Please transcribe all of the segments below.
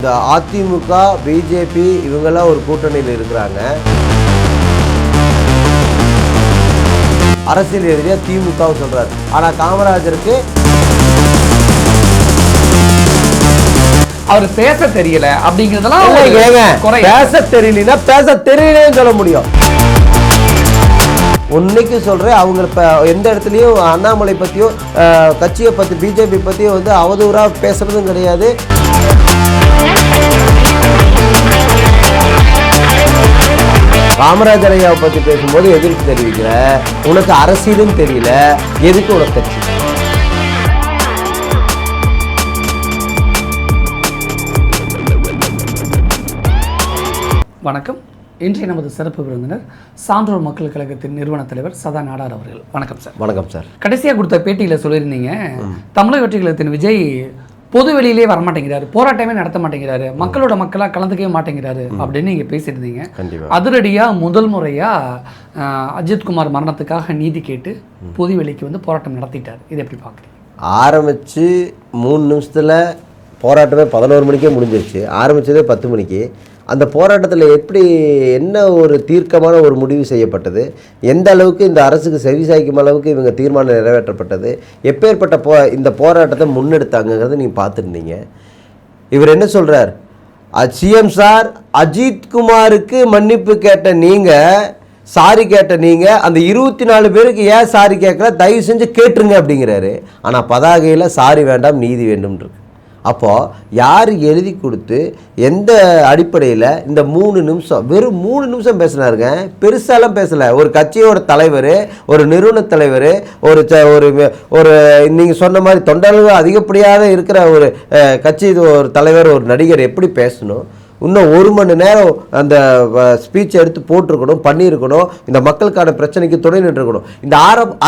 இந்த அதிமுக பிஜேபி இவங்கெல்லாம் ஒரு கூட்டணியில் இருக்கிறாங்க. அரசியல் எதிரியா திமுக சொல்றாரு. ஆனா காமராஜருக்கு அவர் பேச தெரியல அப்படிங்கறதெல்லாம் பேச தெரியலன்னா பேச தெரியலன்னு சொல்ல முடியும். உன்னைக்கு சொல்றேன், அவங்க இப்ப எந்த இடத்துலயும் அண்ணாமலை பத்தியோ கட்சியை பத்தி பிஜேபி பத்தியோ வந்து அவதூறா பேசுறதும் கிடையாது. காமராஜர் ஐயாவை பத்தி பேசும்போது எதிர்ப்பு தெரிவிக்கிற உனக்கு அரசியலும் தெரியல, எதுக்கு உனக்கு கட்சி? வணக்கம். இன்றைய நமது சிறப்பு விருந்தினர் சான்றோர் மக்கள் கழகத்தின் நிறுவன தலைவர் சதா நாடார் அவர்கள். வணக்கம் சார். வணக்கம் சார். கடைசியாக கொடுத்த பேட்டியில் சொல்லியிருந்தீங்க, தமிழக வெற்றி கழகத்தின் விஜய் பொது வெளியிலே வரமாட்டேங்கிறாரு, போராட்டமே நடத்த மாட்டேங்கிறாரு, மக்களோட மக்களாக கலந்துக்கவே மாட்டேங்கிறாரு அப்படின்னு நீங்கள் பேசியிருந்தீங்க. அதிரடியாக முதல் முறையாக அஜித்குமார் மரணத்துக்காக நீதி கேட்டு பொது வெளிக்கு வந்து போராட்டம் நடத்திட்டார். இதை எப்படி பார்க்குறீங்க? ஆரம்பித்து 3 நிமிஷத்தில் போராட்டமே 11 மணிக்கே முடிஞ்சிருச்சு. ஆரம்பித்ததே 10 மணிக்கு. அந்த போராட்டத்தில் எப்படி என்ன ஒரு தீர்க்கமான ஒரு முடிவு செய்யப்பட்டது, எந்த அளவுக்கு இந்த அரசுக்கு செவிசாய்க்கும் அளவுக்கு இவங்க தீர்மானம் நிறைவேற்றப்பட்டது, எப்பேற்பட்ட இந்த போராட்டத்தை முன்னெடுத்தாங்கிறது நீங்கள் பார்த்துருந்தீங்க. இவர் என்ன சொல்கிறார், சிஎம் சார் அஜித்குமாருக்கு மன்னிப்பு கேட்ட நீங்கள், சாரி கேட்ட நீங்கள், அந்த 24 பேருக்கு ஏன் சாரி கேட்கல, தயவு செஞ்சு கேட்டுருங்க அப்படிங்கிறாரு. ஆனால் பதாகையில் சாரி வேண்டாம் நீதி வேண்டும் இருக்கு. அப்போது யார் எழுதி கொடுத்து எந்த அடிப்படையில் இந்த 3 நிமிஷம், வெறும் 3 நிமிஷம் பேசினாருங்க, பெருசாலாம் பேசலை. ஒரு கட்சியோட தலைவர், ஒரு நிறுவன தலைவர், ஒரு நீங்கள் சொன்ன மாதிரி தொண்டர்கள் அதிகப்படியாக இருக்கிற ஒரு கட்சி ஒரு தலைவர், ஒரு நடிகர் எப்படி பேசணும், இன்னும் 1 மணி நேரம் அந்த ஸ்பீச் எடுத்து போட்டிருக்கணும், பண்ணியிருக்கணும், இந்த மக்களுக்கான பிரச்சனைக்கு துணை நின்றுருக்கணும்.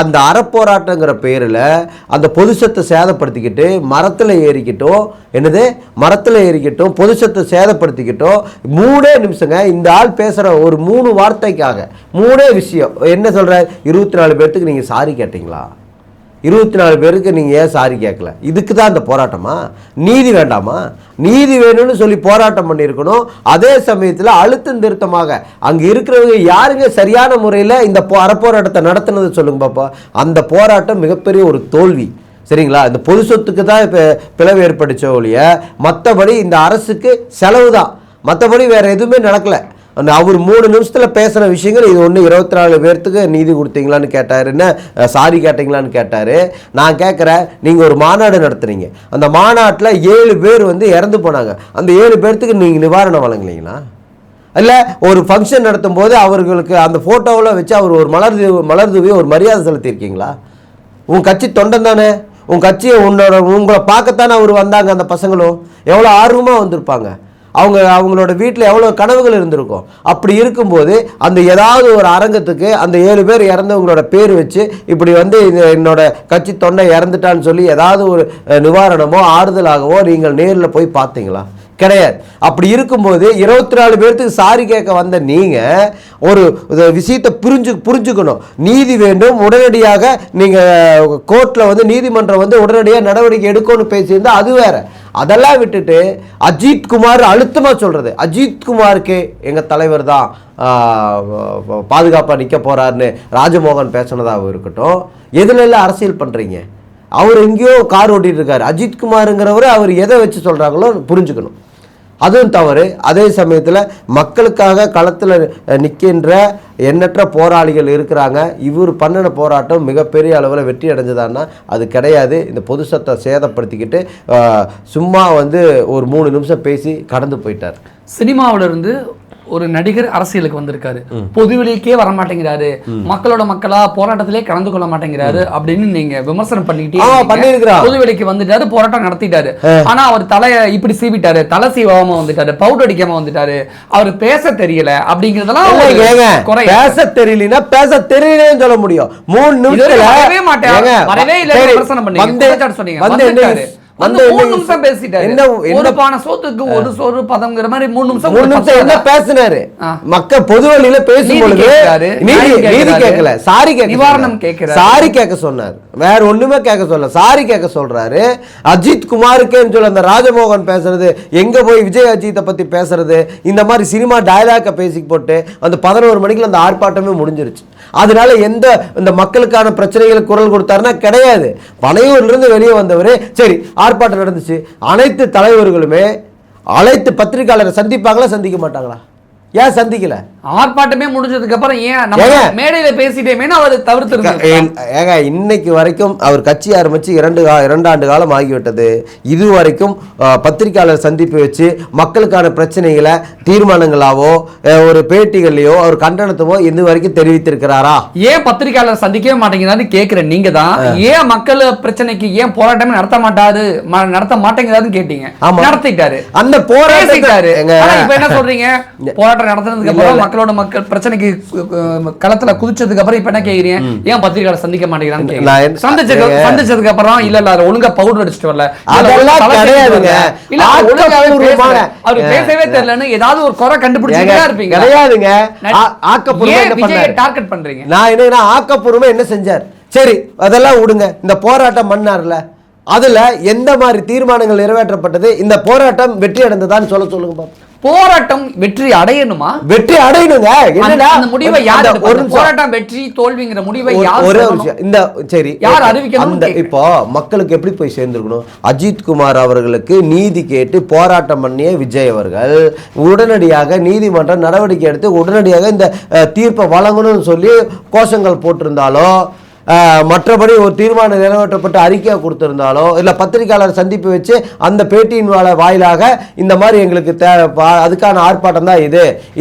அந்த அறப்போராட்டங்கிற பேரில் அந்த பொது சொத்தை சேதப்படுத்திக்கிட்டு மரத்தில் ஏறிக்கிட்டும் பொது சொத்தை சேதப்படுத்திக்கிட்டோம். 3 நிமிஷங்க இந்த ஆள் பேசுகிற ஒரு 3 வார்த்தைக்காக 3 விஷயம். என்ன சொல்கிறார், 24 பேர்த்துக்கு நீங்கள் சாரி கேட்டீங்களா, 24 பேருக்கு நீங்கள் ஏன் சாரி கேட்கல, இதுக்கு தான் இந்த போராட்டமா? நீதி வேண்டாமா? நீதி வேணும்னு சொல்லி போராட்டம் பண்ணியிருக்கணும். அதே சமயத்தில் அழுத்தம் திருத்தமாக அங்கே இருக்கிறவங்க யாருங்க சரியான முறையில் இந்த அறப்போராட்டத்தை நடத்தினது சொல்லுங்க பாப்பா. அந்த போராட்டம் மிகப்பெரிய ஒரு தோல்வி. சரிங்களா? இந்த பொது சொத்துக்கு தான் இப்போ பிளவு ஏற்படுச்ச ஒழிய மற்றபடி இந்த அரசுக்கு செலவு தான், மற்றபடி வேறு எதுவுமே நடக்கலை. அவர் 3 நிமிஷத்தில் பேசின விஷயங்கள் இது ஒன்று. 24 பேர்த்துக்கு நீதி கொடுத்தீங்களான்னு கேட்டார், என்ன சாரி கேட்டீங்களான்னு கேட்டார். நான் கேட்குறேன், நீங்கள் ஒரு மாநாடு நடத்துறீங்க, அந்த மாநாட்டில் 7 பேர் வந்து இறந்து போனாங்க, அந்த 7 பேர்த்துக்கு நீங்கள் நிவாரணம் வழங்கலைங்களா? இல்லை ஒரு ஃபங்க்ஷன் நடத்தும் போது அவர்களுக்கு அந்த ஃபோட்டோவில் வச்சு அவர் ஒரு மலர்தூவி ஒரு மரியாதை செலுத்தியிருக்கீங்களா? உன் கட்சி தொண்டன் தானே, உன் கட்சியை உங்களை பார்க்கத்தானே அவர் வந்தாங்க. அந்த பசங்களும் எவ்வளோ ஆர்வமாக வந்திருப்பாங்க, அவங்களோட வீட்டில் எவ்வளோ கனவுகள் இருந்திருக்கும். அப்படி இருக்கும்போது அந்த ஏதாவது ஒரு அரங்கத்துக்கு அந்த 7 பேர் இறந்தவங்களோட பேர் வச்சு இப்படி வந்து என்னோட கட்சி தொண்டை இறந்துட்டான்னு சொல்லி ஏதாவது ஒரு நிவாரணமோ ஆறுதலாகவோ நீங்கள் நேரில் போய் பார்த்தீங்களா? கிடையாது. அப்படி இருக்கும்போது 24 பேர்த்துக்கு சாரி கேட்க வந்த நீங்கள் ஒரு விஷயத்தை புரிஞ்சுக்கணும். நீதி வேண்டும், உடனடியாக நீங்கள் கோர்ட்டில் வந்து நீதிமன்றம் வந்து உடனடியாக நடவடிக்கை எடுக்கணும்னு பேசியிருந்தால் அது வேற. அதெல்லாம் விட்டுட்டு அஜித்குமார் அழுத்தமாக சொல்கிறது, அஜித்குமாருக்கு எங்கள் தலைவர் தான் பாதுகாப்பாக நிற்க போகிறாருன்னு ராஜமோகன் பேசினதாக இருக்கட்டும். எதுல அரசியல் பண்ணுறீங்க? அவர் எங்கேயோ கார் ஓட்டிகிட்டு இருக்காரு. அஜித்குமாருங்கிறவர் அவர் எதை வச்சு சொல்கிறாங்களோ புரிஞ்சுக்கணும், அதுவும் தவறு. அதே சமயத்தில் மக்களுக்காக களத்தில் நிற்கின்ற எண்ணற்ற போராளிகள் இருக்கிறாங்க. இவர் பண்ணின போராட்டம் மிகப்பெரிய அளவில் வெற்றி அடைஞ்சதான்னா அது கிடையாது. இந்த பொது சொத்தை சேதப்படுத்திக்கிட்டு சும்மா வந்து ஒரு 3 நிமிஷம் பேசி கடந்து போயிட்டார். சினிமாவிலிருந்து ஒரு நடிகர் அரசியலுக்கு வந்திருக்காரு, பொதுவெளிக்கே வர மாட்டேங்கிறாரு, மக்களோட மக்களா போராட்டத்திலே கலந்து கொள்ள மாட்டேங்கிறாரு அப்படின்னு நீங்க விமர்சனம் பண்ணிக்கிட்டே பொதுவெளிக்கு வந்துட்டாரு, போராட்டம் நடத்திட்டாரு. ஆனா அவர் தலையை இப்படி சீவிட்டாரு, தலை சீவாம வந்துட்டாரு, பவுடர் அடிக்காம வந்துட்டாரு, அவர் பேச தெரியல அப்படிங்கறதெல்லாம் பேச தெரியலன்னா பேச தெரியலன்னு சொல்ல முடியும். 3 நிமிஷம் வரவே மாட்டாரு, வரவே இல்லை விமர்சனம் பண்ணி சொன்னீங்க. வந்து 3 நிமிஷம் பேசிட்டாரு. ஒரு பானை சோத்துக்கு ஒரு சோறு பதம்ங்கிற மாதிரி 3 நிமிஷம் என்ன பேசினாரு. மக்கள் பொது வழியில பேசும்பொழுது நீதி கேட்கல, சாரி கேட்க, நிவாரணம் கேட்கிறாரு, சாரி கேட்க சொன்னார். வேற ஒண்ணுமே கேட்க சொல்ல, சாரி கேட்க சொல்றாரு. அஜித் குமாருக்கேன்னு சொல்ல அந்த ராஜமோகன் பேசுறது, எங்க போய் விஜய் அஜித்தை பத்தி பேசுறது, இந்த மாதிரி சினிமா டயலாக பேசி போட்டு அந்த 11 மணிக்குள்ள அந்த ஆர்ப்பாட்டமே முடிஞ்சிருச்சு. அதனால எந்த இந்த மக்களுக்கான பிரச்சனைகளுக்கு குரல் கொடுத்தாருன்னா கிடையாது. பனையூர்ல இருந்து வெளியே வந்தவரு சரி ஆர்ப்பாட்டம் நடந்துச்சு, அனைத்து தலைவர்களுமே அழைத்து பத்திரிகையாளரை சந்திப்பாங்களா சந்திக்க மாட்டாங்களா? ஏன் சந்திக்கல? ஆர்ப்பாட்டமே முடிஞ்சதுக்கு அப்புறம் ஏன் நம்ம மேடையில பேசிட்டேமே அவர் ஏங்க இன்னைக்கு வரைக்கும் அவர் கட்சி ஆரம்பிச்சு 2 ஆண்டு காலம் ஆகிவிட்டது. இது வரைக்கும் பத்திரிகையாளர் சந்திப்பு வச்சு மக்களுக்கான பிரச்சனைகளை தீர்மானங்களாவோ ஒரு பேட்டிகள்லையோ அவர் கண்டனத்தவோ இது வரைக்கும் தெரிவித்திருக்கிறாரா? ஏன் பத்திரிகையாளர் சந்திக்கவே மாட்டேங்கிறாரு கேட்கிறேன். நீங்க தான் ஏன் மக்கள் பிரச்சனைக்கு ஏன் போராட்டமே நடத்த மாட்டேங்கிறாருன்னு கேட்டீங்க. நடத்திட்டாரு, அந்த போராட்டாரு. இப்ப என்ன சொல்றீங்க? போராட்டம் நடத்துறதுக்கு அப்புறம் மக்களோட மக்கள் பிரச்சனைக்கு களத்துல குதிச்சதுக்கு அப்புறம் இப்ப என்ன கேக்குறீங்க? ஏன் பத்திரிகையாளர் சந்திக்க மாட்டேங்கிறான்னு சந்திச்சதுக்கு அப்புறம் இல்ல ஒழுங்கா பவுடர் அடிச்சுட்டு வரல, அதெல்லாம் கிடையாதுங்க. இல்ல அவரு பேசவே தெரியலன்னு ஏதாவது ஒரு குறை கண்டுபிடிச்சிட்டே இருப்பீங்க. கிடையாதுங்க. ஆக்கப்பூர்வமா டார்கெட் பண்றீங்க. நான் என்ன ஆக்கப்பூர்வமா என்ன செஞ்சார்? சரி அதெல்லாம் விடுங்க. இந்த போராட்டம் பண்ணார்ல, அதுல எந்த மாதிரி தீர்மானங்கள் நிறைவேற்றப்பட்டது? இந்த போராட்டம் வெற்றி அடைந்ததான்னு சொல்லுங்க பாப்போம். போராட்டம் வெற்றி அடையணுமா? வெற்றி அடையணுங்க. என்னடா அந்த முடிவை யார் போராட்டம் வெற்றி தோல்விங்கிற முடிவை யார்? ஒரே விஷயம், இந்த சரி யார் அறிவிக்கணும்? இப்போ மக்களுக்கு எப்படி போய் சேர்ந்துருக்கணும்? அஜித் குமார் அவர்களுக்கு நீதி கேட்டு போராட்டம் பண்ணிய விஜய் அவர்கள் உடனடியாக நீதிமன்றம் நடவடிக்கை எடுத்து உடனடியாக இந்த தீர்ப்பை வழங்கணும்னு சொல்லி கோஷங்கள் போட்டிருந்தாலோ, மற்றபடி ஒரு தீர்மானம் நிறைவேற்றப்பட்டு அறிக்கையை கொடுத்திருந்தாலோ, இல்லை பத்திரிகையாளர் சந்திப்பு வச்சு அந்த பேட்டியின் வாயிலாக இந்த மாதிரி எங்களுக்கு அதுக்கான ஆர்ப்பாட்டம் தான்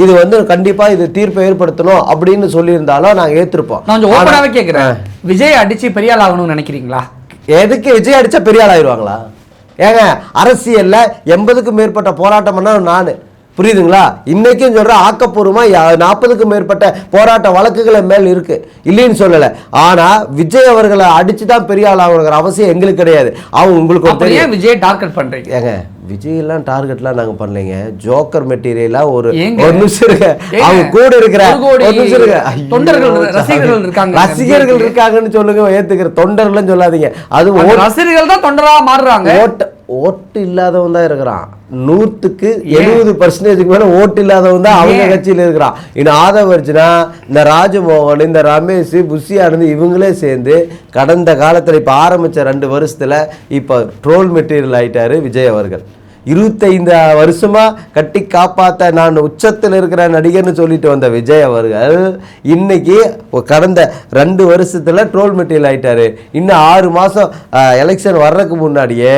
இது வந்து கண்டிப்பா இது தீர்ப்பை ஏற்படுத்தணும் அப்படின்னு சொல்லியிருந்தாலும் நாங்கள் ஏற்றிருப்போம். நான் கேட்கிறேன், விஜய் அடிச்சு பெரிய ஆள் ஆகணும்னு நினைக்கிறீங்களா? எதுக்கு விஜய் அடிச்சா பெரிய ஆள் ஆயிடுவாங்களா? ஏங்க அரசியல்ல 80க்கும் மேற்பட்ட போராட்டம் பண்ண நான் புரியுதுங்களா? இன்னைக்கும் சொல்ற ஆக்கப்பூர்வமா 40க்கும் மேற்பட்ட போராட்ட வழக்குகளை மேல் இருக்கு, இல்லைன்னு சொல்லல. ஆனா விஜய் அவர்களை அடிச்சுதான் பெரிய ஆள் ஆகுங்கிற அவசியம் எங்களுக்கு கிடையாது. அவங்க உங்களுக்கு விஜய் டார்கெட் பண்றீங்க. ஏங்க விஜய் எல்லாம் டார்கெட்லாம் நாங்க பண்ணலைங்க. ஜோக்கர் மெட்டீரியலா ஒரு நிமிஷம் இருக்கு, அவங்க கூட இருக்கிற ரசிகர்கள் இருக்காங்கன்னு சொல்லுங்க, ஏத்துக்கிற தொண்டர்கள் சொல்லாதீங்க. அது ரசிகர்கள் தான் தொண்டரா மாறுறாங்க. ஓட்டு இல்லாதவன் தான் இருக்கிறான். 100க்கு 70% மேல ஓட்டு இல்லாதவன் தான் அவங்க கட்சியில இருக்கிறான். இன்னும் ஆதவர்ஜுனா, இந்த ராஜமோகன், இந்த ரமேஷ், புஷியானது இவங்களே சேர்ந்து கடந்த காலத்துல இப்ப ஆரம்பிச்ச 2 வருஷத்துல இப்ப ட்ரோல் மெட்டீரியல் ஆயிட்டாரு விஜய் அவர்கள். 25 வருஷமா கட்டி காப்பாத்த நான் உச்சத்தில் இருக்கிற நடிகர்னு சொல்லிட்டு வந்த விஜய் அவர்கள் இன்னைக்கு கடந்த 2 வருஷத்துல ட்ரோல் மெட்டீரியல் ஆயிட்டாரு. இன்னும் 6 மாசம் எலெக்ஷன் வர்றதுக்கு முன்னாடியே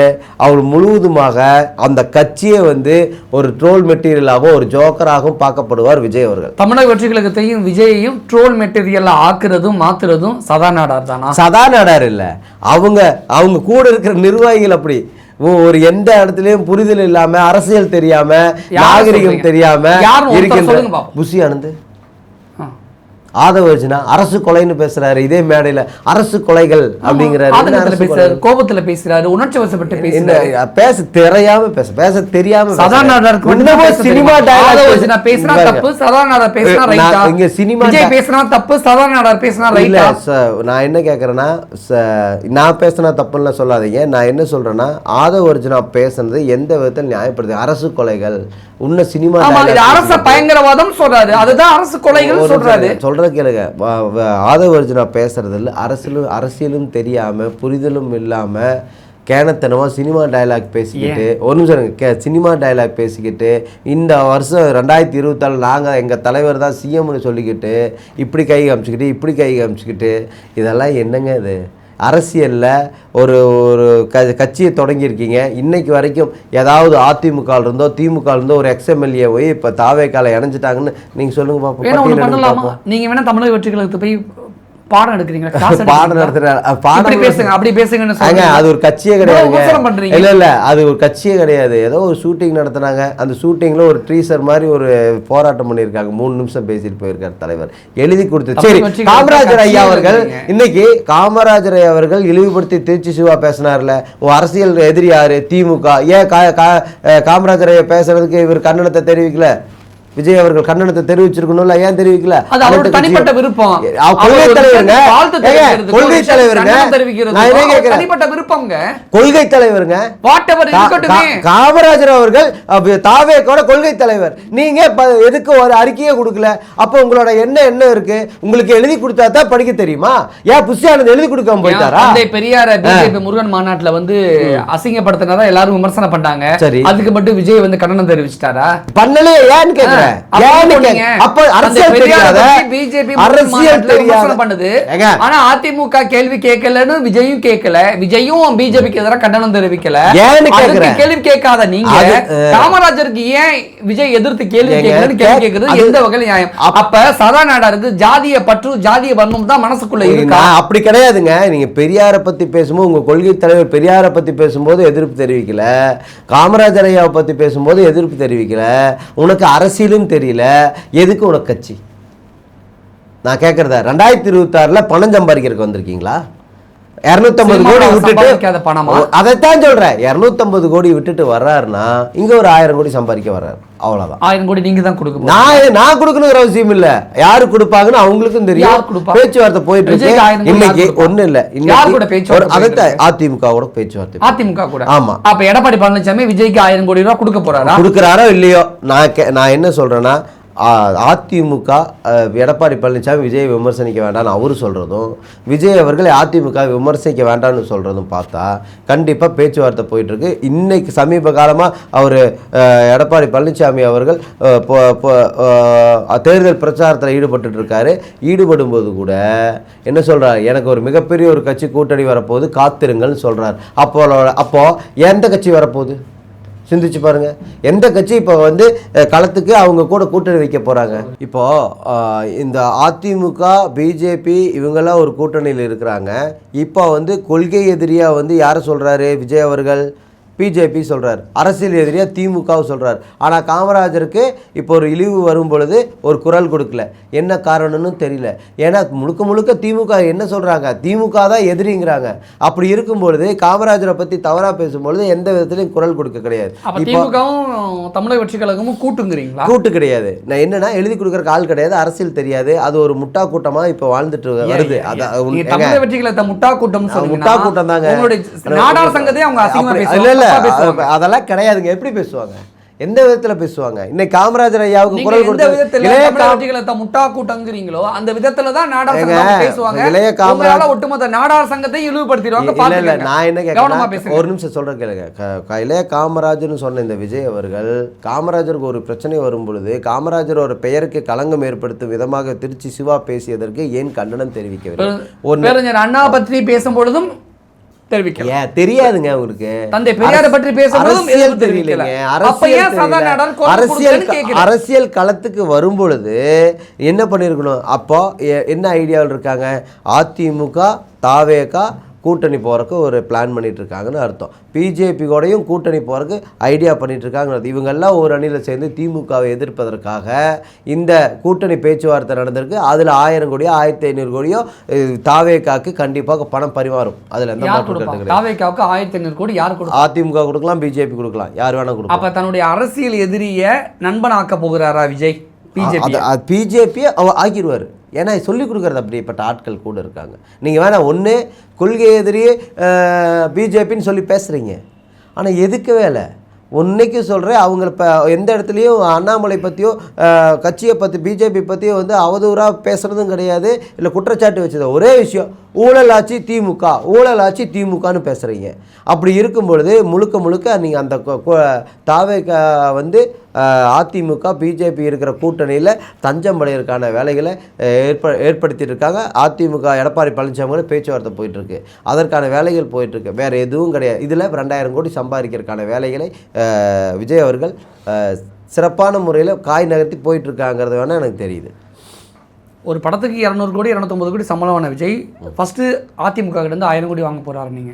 அவர் முழுவதுமாக அந்த கட்சியை வந்து ஒரு ட்ரோல் மெட்டீரியலாகவும் ஒரு ஜோக்கராகவும் பார்க்கப்படுவார் விஜய் அவர்கள். தமிழக வெற்றி கழகத்தையும் விஜயையும் ட்ரோல் மெட்டீரியல் ஆக்குறதும் மாத்துறதும் சதா நாடார் தானா? சதா நாடார் இல்ல, அவங்க கூட இருக்கிற நிர்வாகிகள் அப்படி ஒரு எந்த இடத்துலயும் புரிதல் இல்லாம, அரசியல் தெரியாம, நாகரிகம் தெரியாம இருக்கின்ற புஷி ஆனந்த், ஆதவர்ஜுனா அரசு கொலைன்னு பேசுறாரு. இதே மேடையில அரசு கொலைகள் அப்படிங்கிறாரு, கோபத்துல பேசுறாரு, உணர்ச்சி வசப்பட்டு பேசுறாரு, பேச தெரியாம பேச தெரியாம சினிமா டயலாக் பேசினா தப்பு, சதாநாதர் பேசினா ரைட்டா? இங்க சினிமா பேசினா தப்பு, சதாநாதர் பேசினா ரைட்டா? நான் என்ன கேக்குறேன்னா, நான் பேசினா தப்புன்னு சொல்லாதீங்க. நான் என்ன சொல்றேன்னா, ஆதவர்ஜுனா பேசுனது எந்த விதத்தில் நியாயப்படுது? அரசு கொலைகள் உன்ன சினிமா அரச பயங்கரவாதம் சொல்றாரு, அதுதான் அரசு கொலைகள் சொல்றாரு. கேளுங்க, ஆதவர்ஜுனா பேசுறது இல்லை, அரசியலும் தெரியாம புரிதலும் இல்லாம கேனத்தனமா சினிமா டயலாக் பேசிக்கிட்டு, ஒரு நிமிஷம் சினிமா டயலாக் பேசிக்கிட்டு, இந்த வருஷம் 2024 நாங்கள் எங்கள் தலைவர் தான் சிஎம்னு சொல்லிக்கிட்டு இப்படி கை காமிச்சிக்கிட்டு இதெல்லாம் என்னங்க இது? அரசியலில் ஒரு கட்சியை தொடங்கியிருக்கீங்க. இன்னைக்கு வரைக்கும் ஏதாவது அதிமுக இருந்தோ திமுக இருந்தோ ஒரு எக்ஸ்எம்எல்ஏ போய் இப்போ தாவேக்கால இணைஞ்சிட்டாங்கன்னு நீங்கள் சொல்லுங்க பாப்போம். நீங்கள் வேணால் தமிழக வெற்றி கழகத்தை போய் பாடம் எடுக்கிறீங்களா? பாடம் நடத்துற பாடம் பேசுங்க, அப்படி பேசுங்கன்னு சொல்லுங்க. அது ஒரு கட்சியே கிடையாது. பண்றீங்க. இல்ல அது ஒரு கட்சியே கிடையாது. ஏதோ ஒரு ஷூட்டிங் நடத்துனாங்க. அந்த ஷூட்டிங்ல ஒரு ட்ரீசர் மாதிரி ஒரு போராட்டம் பண்ணியிருக்காங்க. 3 நிமிஷம் பேசிட்டு போயிருக்காரு தலைவர், எழுதி கொடுத்து. சரி, காமராஜர் ஐயா அவர்கள் இன்னைக்கு காமராஜர் ஐயா அவர்கள் இழிவுபடுத்தி திருச்சி சிவா பேசினார்ல, அரசியல் எதிரி யாரு? திமுக. ஏன் காமராஜர் ஐயா பேசுறதுக்கு இவர் கண்டனத்தை தெரிவிக்கல? விஜய் அவர்கள் கண்டனத்தை தெரிவிச்சிருக்கணும்ல, ஏன் தெரிவிக்கல? தனிப்பட்ட விருப்பம். கொள்கை தலைவருங்க, கொள்கை தலைவருங்க, தனிப்பட்ட விருப்பம்ங்க, கொள்கை தலைவருங்க. காமராஜர் அவர்கள் தாவேக்கோட கொள்கை தலைவர். நீங்க எதுக்கு ஒரு அறிக்கையை கொடுக்கல? அப்ப உங்களோட என்ன இருக்கு? உங்களுக்கு எழுதி கொடுத்தா தான் படிக்க தெரியுமா? ஏன் புஷியானது எழுதி கொடுக்காம போயிட்டாரா? பெரியார பிஜேபி முருகன் மாநாட்டுல வந்து அசிங்கப்படுத்தினதா எல்லாரும் விமர்சனம் பண்ணாங்க. சரி, அதுக்கு மட்டும் விஜய் வந்து கண்டனம் தெரிவிச்சிட்டாரா? பண்ணலையே, ஏன்னு கேக்குறேன். அதிமுக கேள்வி கேட்கலன்னு விஜயும் கேட்கல, விஜயும் பிஜேபிக்கு எதிராக கண்டனம் தெரிவிக்கல. கேள்வி கேட்காத நீங்க காமராஜருக்கு ஏன் விஜய் எதிர்த்து கேள்வி கேட்கலன்னு கேள்வி கேட்கறது எந்த வகையில் நியாயம்? அப்ப சதா நாடாருக்கு ஜாதிய பற்று, ஜாதிய வன்மம் தான் மனசுக்குள்ள இருக்கா? அப்படி கிடையாதுங்க. நீங்க பெரியாரை பத்தி பேசும்போது, உங்க கொள்கை தலைவர் பெரியாரை பத்தி பேசும்போது எதிர்ப்பு தெரிவிக்கல, காமராஜர் ஐயாவை பத்தி பேசும்போது எதிர்ப்பு தெரிவிக்கல. உனக்கு அரசியல் தெரியல, எதுக்கு உனக்கு கட்சி? நான் கேட்கறத 2026 பணம் சம்பாதிக்கிறதுக்கு வந்திருக்கீங்களா? 250 கோடி விட்டுட்டு, அதைத்தான் சொல்றேன், 250 கோடி விட்டுட்டு வர்றாருன்னா இங்க ஒரு 1000 கோடி சம்பாதிக்க வர்றாரு, அவ்வளவுதான். 1000 கோடி நீங்க தான் கொடுக்கணும். நான் கொடுக்கணுங்கிற அவசியம் இல்ல. யாரு கொடுப்பாங்கன்னு அவங்களுக்கும் தெரியும். பேச்சுவார்த்தை போயிட்டு இருக்கு. இன்னைக்கு ஒண்ணு இல்ல, அதிமுக கூட பேச்சுவார்த்தை. அதிமுக கூட. ஆமா. அப்ப எடப்பாடி பழனிசாமி விஜய்க்கு 1000 கோடி ரூபாய் கொடுக்க போறாரா? கொடுக்கறாரோ இல்லையோ, நான் என்ன சொல்றேன்னா, அதிமுக எடப்பாடி பழனிசாமி விஜய் விமர்சனிக்க வேண்டாம்னு அவரு சொல்றதும், விஜய் அவர்கள் அதிமுக விமர்சிக்க வேண்டாம்னு சொல்றதும் பார்த்தா கண்டிப்பா பேச்சுவார்த்தை போயிட்டு இருக்கு. இன்னைக்கு சமீப காலமா அவர் எடப்பாடி பழனிசாமி அவர்கள் தேர்தல் பிரச்சாரத்தில் ஈடுபட்டு இருக்காரு. ஈடுபடும் போது கூட என்ன சொல்றாரு? எனக்கு ஒரு மிகப்பெரிய ஒரு கட்சி கூட்டணி வரப்போகுது, காத்திருங்கள்னு சொல்றாரு. அப்போ எந்த கட்சி வரப்போகுது? சிந்திச்சு பாருங்க. எந்த கட்சி இப்போ வந்து களத்துக்கு அவங்க கூட கூட்டணி வைக்க போறாங்க? இப்போ இந்த அதிமுக பிஜேபி இவங்கெல்லாம் ஒரு கூட்டணியில் இருக்கிறாங்க. இப்போ வந்து கொள்கை எதிரியா வந்து யாரை சொல்றாரு விஜய் அவர்கள்? பிஜேபி சொல்றார். அரசியல் எதிரியா திமுக சொல்றார். ஆனால் காமராஜருக்கு இப்போ ஒரு இழிவு வரும் பொழுது ஒரு குரல் கொடுக்கல. என்ன காரணம்னு தெரியல. ஏன்னா முழுக்க திமுக என்ன சொல்றாங்க? திமுக தான் எதிரிங்கிறாங்க. அப்படி இருக்கும் பொழுது காமராஜரை பத்தி தவறா பேசும்பொழுது எந்த விதத்திலையும் குரல் கொடுக்க கிடையாது. தமிழக வெற்றி கழகமும் கூட்டுங்கிறீங்களா? கூட்டு கிடையாது. நான் என்னன்னா எழுதி கொடுக்குற ஆள் கிடையாது, அரசியல் தெரியாது. அது ஒரு முட்டா கூட்டமா இப்போ வாழ்ந்துட்டு வருது. தமிழக வெற்றி கழகத்தை முட்டா கூட்டம் தாங்க. நாடார் சங்கத்தை அவங்க அதெல்லாம் கிடையாதுங்க. எப்படி பேசுவாங்க? எந்த விதத்துல பேசுவாங்க? இன்னைக்கு காமராஜர் ஐயாவுக்கு குரல் கொடுத்து முட்டா கூட்டங்கிறீங்களோ அந்த விதத்துல தான் நாடார் சங்கம் பேசுவாங்க. இளைய காமராஜர் ஒட்டுமொத்த நாடார் சங்கத்தை இழிவுபடுத்திடுவாங்க. இல்ல நான் என்ன கேட்கிறேன், ஒரு நிமிஷம் சொல்றேன் கேளுங்க. இளைய காமராஜர்னு சொன்ன இந்த விஜய் அவர்கள் காமராஜருக்கு ஒரு பிரச்சனை வரும் பொழுது காமராஜர் ஒரு பெயருக்கு களங்கம் ஏற்படுத்தும் விதமாக திருச்சி சிவா பேசியதற்கு ஏன் கண்டனம் தெரிவிக்கவில்லை? அண்ணா பற்றி பேசும் பொழுதும் தெரியாதுங்க உங்களுக்கு. தந்தை பெரியாரை பற்றி பேசும்போதும் தெரியலங்க. அரசியல் களத்துக்கு வரும் பொழுது என்ன பண்ணிருக்கணும்? அப்போ என்ன ஐடியாவில் இருக்காங்க? அதிமுக தாவேகா கூட்டணி போறதுக்கு ஒரு பிளான் பண்ணிட்டு இருக்காங்கன்னு அர்த்தம். பிஜேபி கூடயும் கூட்டணி போறதுக்கு ஐடியா பண்ணிட்டு இருக்காங்க. இவங்கெல்லாம் ஒரு அணியில் சேர்ந்து திமுகவை எதிர்ப்பதற்காக இந்த கூட்டணி பேச்சுவார்த்தை நடந்திருக்கு. அதில் 1000 கோடியோ 1500 கோடியோ தாவேகாக்கு கண்டிப்பாக பணம் பரிமாறும். அதுல எந்த மாற்றம் கிடையாது. தாவேகாவுக்கு 1500 கோடி யார் கொடுக்கும்? அதிமுக கொடுக்கலாம், பிஜேபி கொடுக்கலாம், யார் வேணா கொடுக்கலாம். அப்ப தன்னுடைய அரசியல் எதிரிய நண்பனாக்க போகிறாரா விஜய்? பிஜேபி ஆக்கிடுவார். ஏன்னா சொல்லிக் கொடுக்குறது அப்படிப்பட்ட ஆட்கள் கூட இருக்காங்க. நீங்கள் வேணால் ஒன்று கொள்கை எதிரியே பிஜேபின்னு சொல்லி பேசுகிறீங்க, ஆனால் எதுக்கு வேலை? ஒன்றைக்கு சொல்கிறேன், அவங்க இப்போ எந்த இடத்துலையும் அண்ணாமலை பற்றியோ கட்சியை பற்றி பிஜேபி பற்றியோ வந்து அவதூறாக பேசுகிறதும் கிடையாது, இல்லை குற்றச்சாட்டு வச்சது. ஒரே விஷயம், ஊழல் ஆட்சி திமுக, ஊழல் ஆட்சி திமுகன்னு பேசுகிறீங்க. அப்படி இருக்கும் பொழுது முழுக்க நீங்கள் அந்த தாவேக வந்து அதிமுக பிஜேபி இருக்கிற கூட்டணியில் தஞ்சம் அடையிறதுக்கான வேலைகளை ஏற்படுத்திட்டு இருக்காங்க. அதிமுக எடப்பாடி பழனிசாமி பேச்சுவார்த்தை போயிட்டுருக்கு, அதற்கான வேலைகள் போயிட்டுருக்கு. வேறு எதுவும் கிடையாது. இதில் 2000 கோடி சம்பாதிக்கிறதுக்கான வேலைகளை விஜய் அவர்கள் சிறப்பான முறையில் காய் நகர்த்தி போயிட்டுருக்காங்கிறது வேணால் எனக்கு தெரியுது. ஒரு படத்துக்கு 200 கோடி 250 கோடி சம்பளமான விஜய் ஃபர்ஸ்ட் அதிமுக கிட்ட இருந்து 1000 கோடி வாங்க போறாரு நீங்க,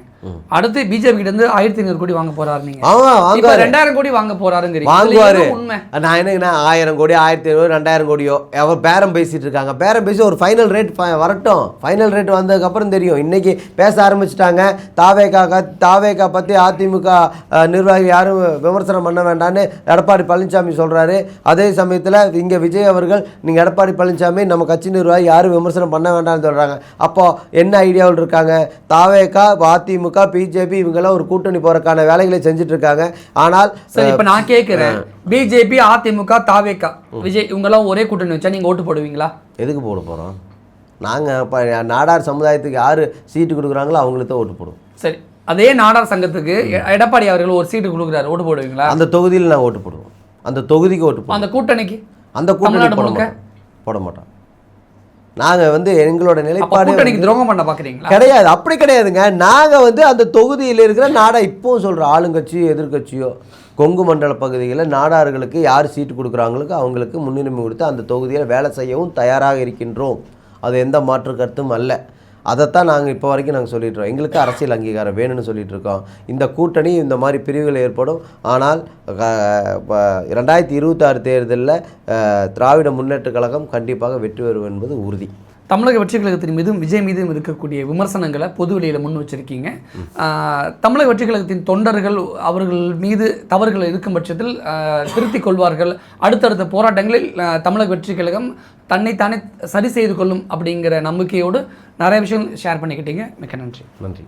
அடுத்து பிஜேபி கிட்ட இருந்து 1500 கோடி வாங்க போறாரு நீங்க, இப்ப 2000 கோடி வாங்க போறாருங்கிறீங்க. வாங்குவாரு. உண்மை நான் என்ன 1000 கோடி 1500 2000 கோடியோ அவர் பேரம் பேசிட்டு இருக்காங்க. பேரம் பேசி ஒரு ஃபைனல் ரேட் வரட்டும். ஃபைனல் ரேட் வந்ததுக்கு அப்புறம் தெரியும். இன்னைக்கு பேச ஆரம்பிச்சிட்டாங்க. தாவேகா பத்தி அதிமுக நிர்வாகி யாரும் விமர்சனம் பண்ண வேண்டாம்னு எடப்பாடி பழனிசாமி சொல்றாரு. அதே சமயத்தில் இங்க விஜய் அவர்கள் நீங்க எடப்பாடி பழனிசாமி நம்ம கட்சி நிர்வாகி யாரும் விமர்சனம் பண்ண வேண்டாம்னு சொல்றாங்க. அப்போ என்ன ஐடியாவில் இருக்காங்க? தாவேகா, அதிமுக, பிஜேபி இவங்கெல்லாம் ஒரு கூட்டணி போறதுக்கான வேலைகளை செஞ்சுட்டு இருக்காங்க. ஆனால் சரி, இப்ப நான் கேட்கிறேன், பிஜேபி, அதிமுக, தாவேகா, விஜய் இவங்கெல்லாம் ஒரே கூட்டணி வச்சா நீங்க ஓட்டு போடுவீங்களா? எதுக்கு போட போறோம்? நாங்க இப்போ நாடார் சமுதாயத்துக்கு யாரு சீட்டு கொடுக்குறாங்களோ அவங்களுக்கு தான் ஓட்டு போடுவோம். சரி, அதே நாடார் சங்கத்துக்கு எடப்பாடி அவர்கள் ஒரு சீட்டு கொடுக்குறாரு, ஓட்டு போடுவீங்களா? அந்த தொகுதியில் நான் ஓட்டு போடுவோம். அந்த தொகுதிக்கு ஓட்டு போடுவோம். அந்த கூட்டணிக்கு போட மாட்டோம். நாங்கள் எங்களோட நிலைப்பாடு துரோகம் பண்ண பார்க்குறீங்களா? கிடையாது, அப்படி கிடையாதுங்க. நாங்கள் அந்த தொகுதியில் இருக்கிற நாடா இப்போவும் சொல்கிறோம், ஆளுங்கட்சி எதிர்கட்சியோ கொங்கு மண்டல பகுதிகளில் நாடார்களுக்கு யார் சீட்டு கொடுக்குறாங்களுக்கு அவங்களுக்கு முன்னுரிமை கொடுத்து அந்த தொகுதியில் வேலை செய்யவும் தயாராக இருக்கின்றோம். அது எந்த மாற்று கருத்தும் அல்ல. அதைத்தான் நாங்கள் இப்போ வரைக்கும் நாங்கள் சொல்லிட்டுருக்கோம். எங்களுக்கு அரசியல் அங்கீகாரம் வேணும்னு சொல்லிட்டு இருக்கோம். இந்த கூட்டணி இந்த மாதிரி பிரிவுகள் ஏற்படும். ஆனால் 2026 தேர்தலில் திராவிட முன்னேற்ற கழகம் கண்டிப்பாக வெற்றி பெறும் என்பது உறுதி. தமிழக வெற்றி கழகத்தின் மீதும் விஜய் மீதும் இருக்கக்கூடிய விமர்சனங்களை பொது வெளியில் முன் வச்சிருக்கீங்க. தமிழக வெற்றி கழகத்தின் தொண்டர்கள் அவர்கள் மீது தவறுகள் இருக்கும் பட்சத்தில் திருத்திக் கொள்வார்கள். அடுத்தடுத்த போராட்டங்களில் தமிழக வெற்றி கழகம் தன்னைத்தானே சரி செய்து கொள்ளும் அப்படிங்கிற நம்பிக்கையோடு நிறைய விஷயம் ஷேர் பண்ணிக்கிட்டீங்க. மிக்க நன்றி.